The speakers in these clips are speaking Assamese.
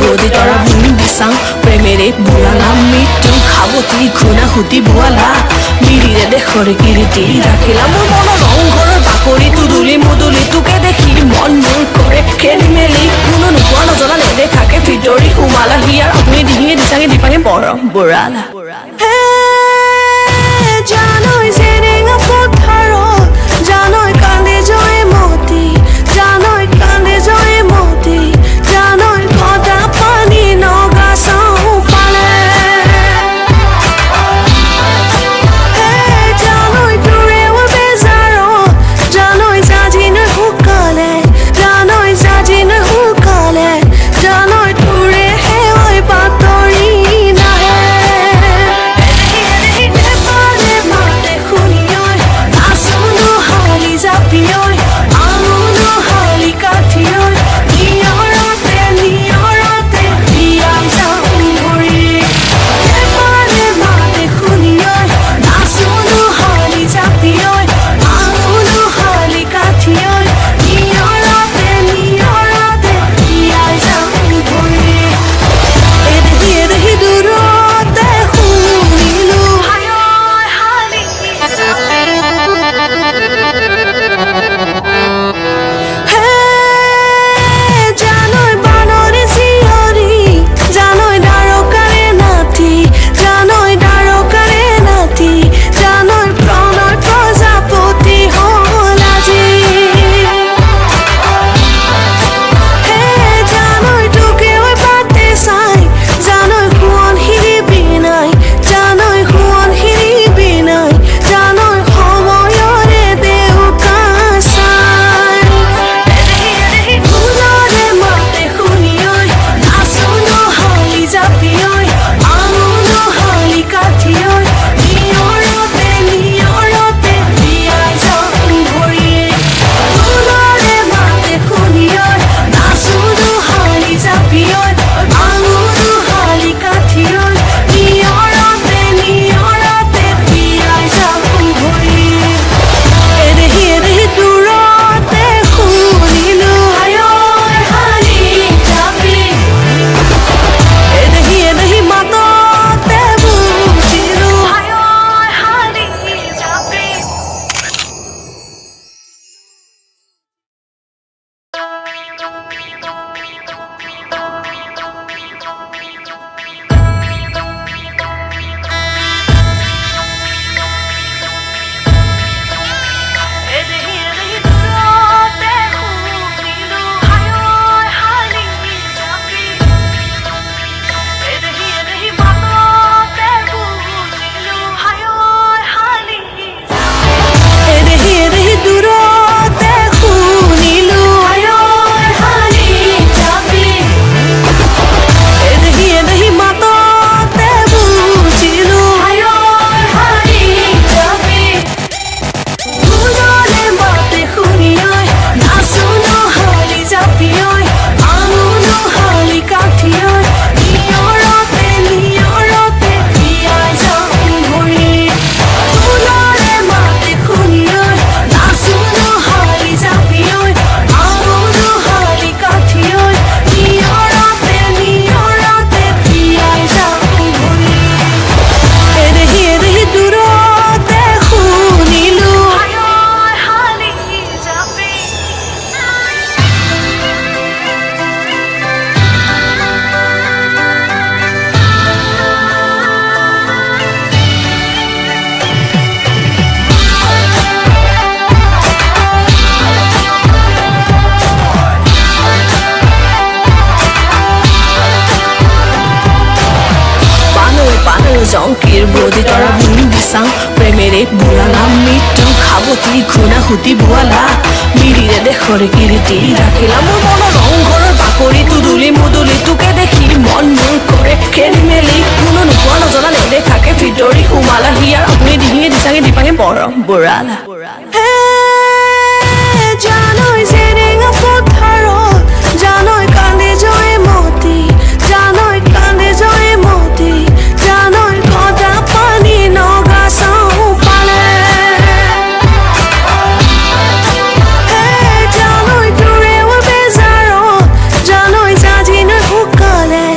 বদি তৰা ভূমি বিচাং প্ৰেমেৰে বুঢ়ালা মৃত্যু খাবতি খুনা সুতি বোৱালা মিৰিৰে দেশৰে কিৰিটি ৰাখিলা মোৰ মনৰ ৰংঘৰৰ বাকৰিটো দুলি মুদুলি তোকে দেখি মন মোৰ কৰে খেলি মেলি কোনো নোপোৱা নজনা নেদেখাকে ভিতৰি সোমালা হিয়াৰ আপুনি ডিঙিয়ে দিচাঙে দিপাঙে বৰ বুঢ়ালা জানৈ জেৰেঙা পথাৰত জানৈ কান্দে জয় মতি জানৈ কান্দে জয় মতি জানৈ কটা পানী নগা চাওঁ পালে জানৈ তোৰেও বেজাৰত জানৈ জাজি নৈ শুকালে জানৈ জাজি নৈ শুকালে জানৈ তোৰে সেৱৈ বাতৰি নাহে জংকিৰ বদি তৰা ভূমি বিচাং প্ৰেমেৰে বুঢ়ালা মৃত্যু খাবতি খুনা সুতি বোৱালা মিৰিৰে দেশৰে কিৰিটি ৰাখিলা মোৰ মনৰ ৰংঘৰৰ বাকৰিটো দুলি মুদুলি তোকে দেখি মন মোৰ কৰে খেলি মেলি কোনো নোপোৱা নজনা নেদেখাকে ভিতৰি সোমালা হিয়াৰ আপুনি ডিঙিয়ে দিচাঙে দিপাঙে বৰ বুঢ়ালা জানৈ জেৰেঙা পথাৰত জানৈ কান্দে জয় মতি জানৈ কান্দে জয় মতি জানৈ কটা পানী নগা চাওঁ পালে জানৈ তোৰেও বেজাৰত জানৈ জাজি নৈ শুকালে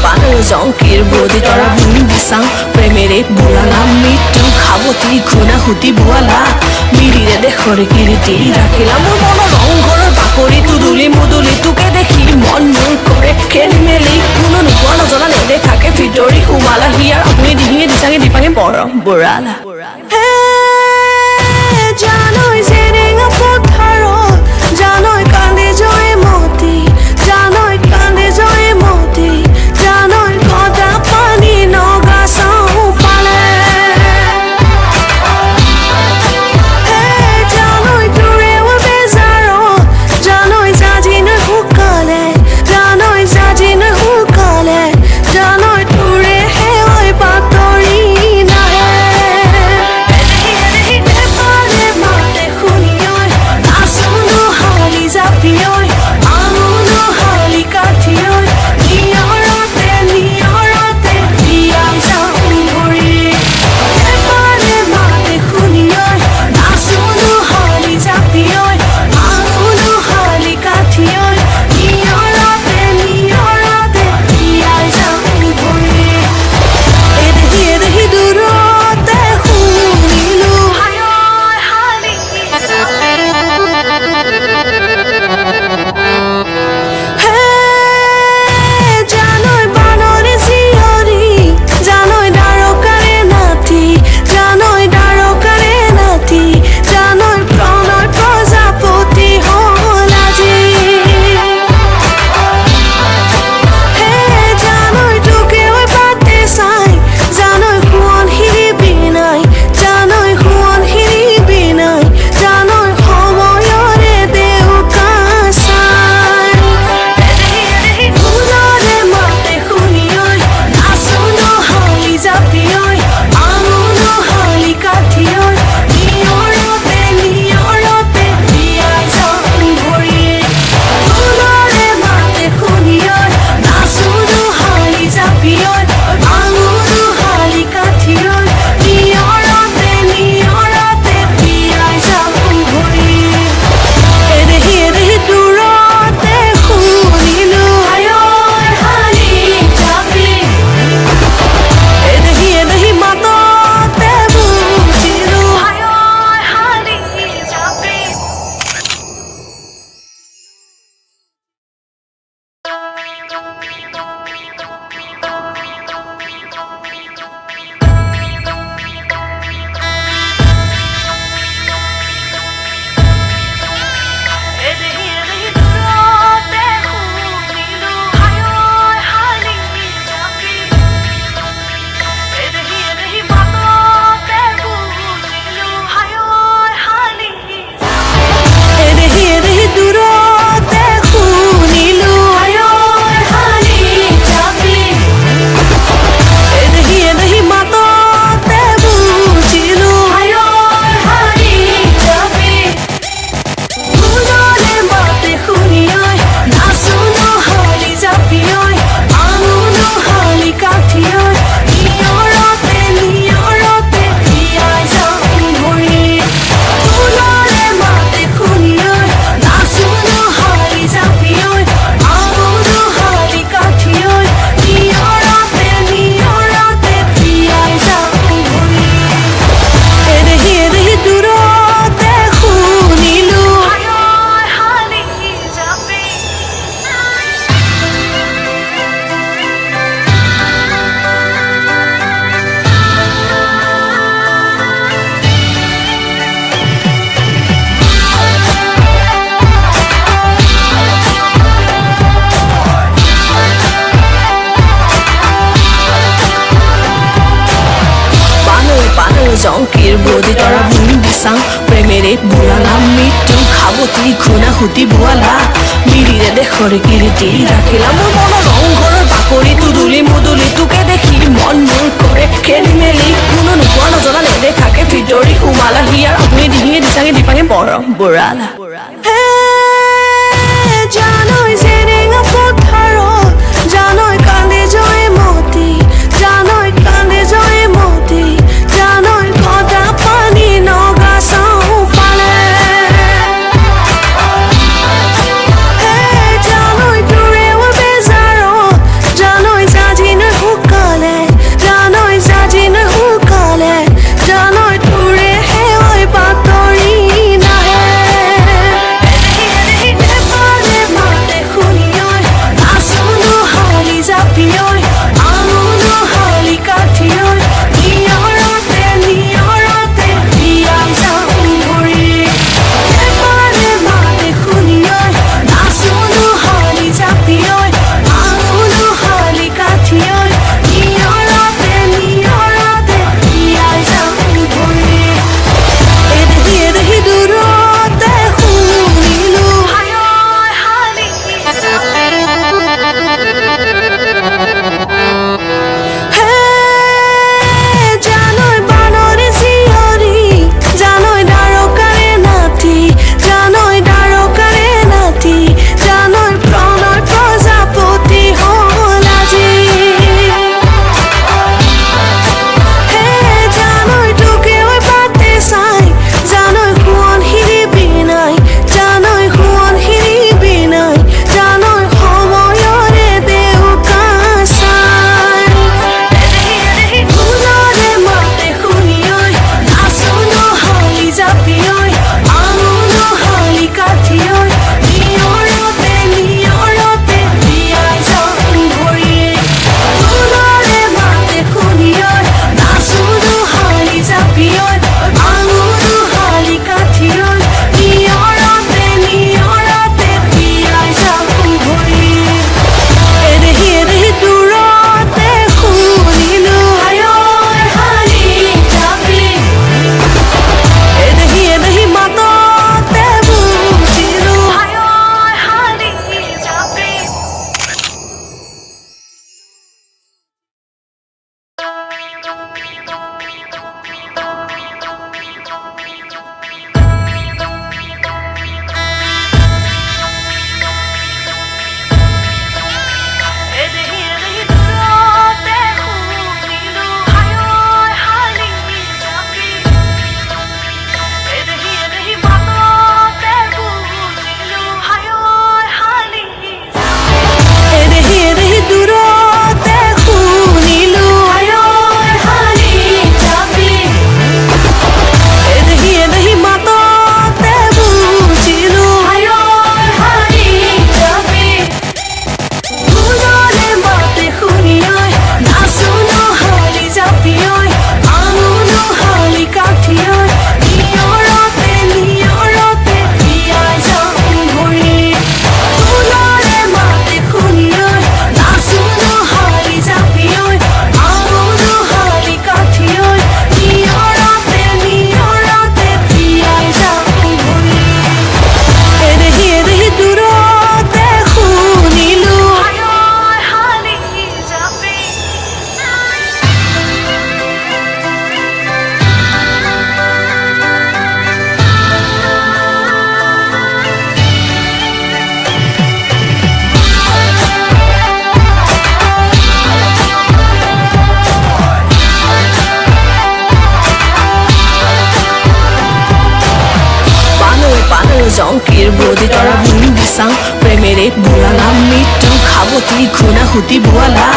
পানৰ জংকীৰ বদি তৰা ভূমি বিচাওঁ প্ৰেমেৰে বুঢ়ালাম মৃত্যু খাবতি ঘুণা সুতি বোৱালা মিৰিৰে দেশৰে কীৰ্তি ৰাখিলা মোৰ মনৰ ৰংঘৰৰ বাকৰিটো দুলি মুদুলি তোকে দেখি মন মোৰ কৰে খেলি মেলি কোনো নোপোৱা নজনা নেদেখাকে ভিতৰি সোমালা হিয়াৰ আপুনি ডিঙিয়ে দিচাঙে দিপাঙে মৰম বুঢ়ালা জানৈ জেৰেঙা পথাৰত জানৈ কান্দে জয়মতী জানৈ কান্দে জয়মতী জানৈ গদা পানী নগা চাউফালে জানৈ তোৰেও বেজাৰত জানৈ জাজি নুশুকালে জানৈ জাজি নুশুকালে জানৈ তোৰে সেৱৈ বাতৰি নাহে জংকীৰ বদি তৰা ভূমি বিচাওঁ প্ৰেমেৰে বুঢ়ালাম মৃত্যু খাবতি ঘুণা সুতি বোৱালা মিৰিৰে দেশৰে কীৰ্তি ৰাখিলা মোৰ মনৰ ৰংঘৰৰ বাকৰিটো দুলি মুদুলি তোকে দেখি মন মোৰ কৰে খেলি মেলি কোনো নোপোৱা নজনা নেদেখাকে ভিতৰি সোমালা হিয়াৰ আপুনি ডিঙিয়ে দিচাঙে দিপাঙে মৰম বুঢ়ালা জানৈ জেৰেঙা পথাৰত জানৈ কান্দে জয়মতী জানৈ কান্দে জয়মতী জানৈ গদা পানী নগা চাউফালে জানৈ তোৰেও বেজাৰত জানৈ জাজি বদি তৰা ভূমি বিচাওঁ প্ৰেমেৰে বুঢ়ালা মৃত্যু খাবতি ঘূণা সুতি বোৱালা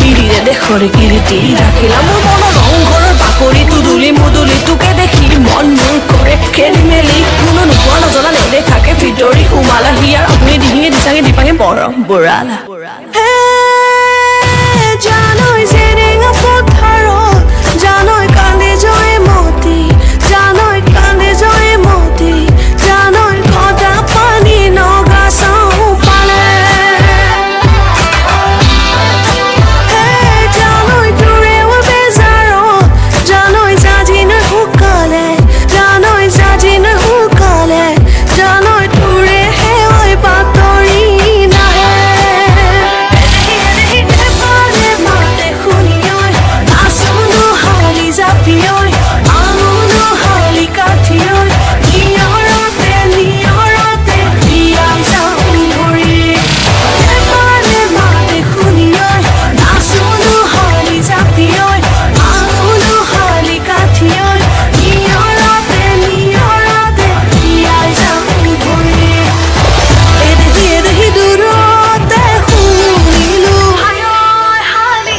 মিৰিৰে দেশৰে কীৰ্তি ৰাখিলা মোৰ মনৰ ৰংঘৰৰ বাকৰিটো দুলি মুদুলি তোকে দেখি মন মোৰ কৰে খেলি মেলি কোনো নোপোৱা নজনা নেদেখাকে ভিতৰি সোমালা হিয়াৰ আপুনি ডিঙিয়ে দিচাঙে দিপাঙে মৰম বুঢ়ালা জানৈ জেৰেঙা পথাৰত জানৈ কান্দে জয় মতি জানৈ কান্দে জয় মতি জানৈ কটা পানী নগা চাওঁ পালে জানৈ তোৰেও বেজাৰত জানৈ জাজি নুশুকালে জানৈ জাজি নুশুকালে জানৈ তোৰে হেৱৈ বাতৰি নাহে Zapioi, amuno hali katioi, niorote, diai zaumuri. Epale mate khunioi, nasuno hali zapioi, amuno hali katioi, niorote, diai zaumuri. Edehi durote khunilu, hayoi hali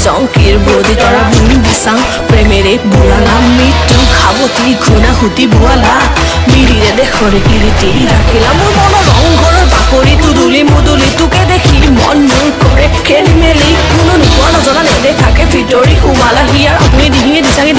জংকিৰ বদি তৰা ভূমি বিচাওঁ প্ৰেমেৰে বুঢ়ালা মৃত্যু খাবতি ঘূণা সুতি বোৱালা মিৰিৰে দেশৰে কীৰ্তি ৰাখিলা মোৰ মনৰ ৰংঘৰৰ বাকৰিটো দুলি মুদুলি তোকে দেখি মন মোৰ কৰে খেলি মেলি কোনো নোপোৱা নজনা নেদেখাকে ভিতৰি সোমালা হিয়াৰ আপুনি ডিঙিয়ে দিচাঙে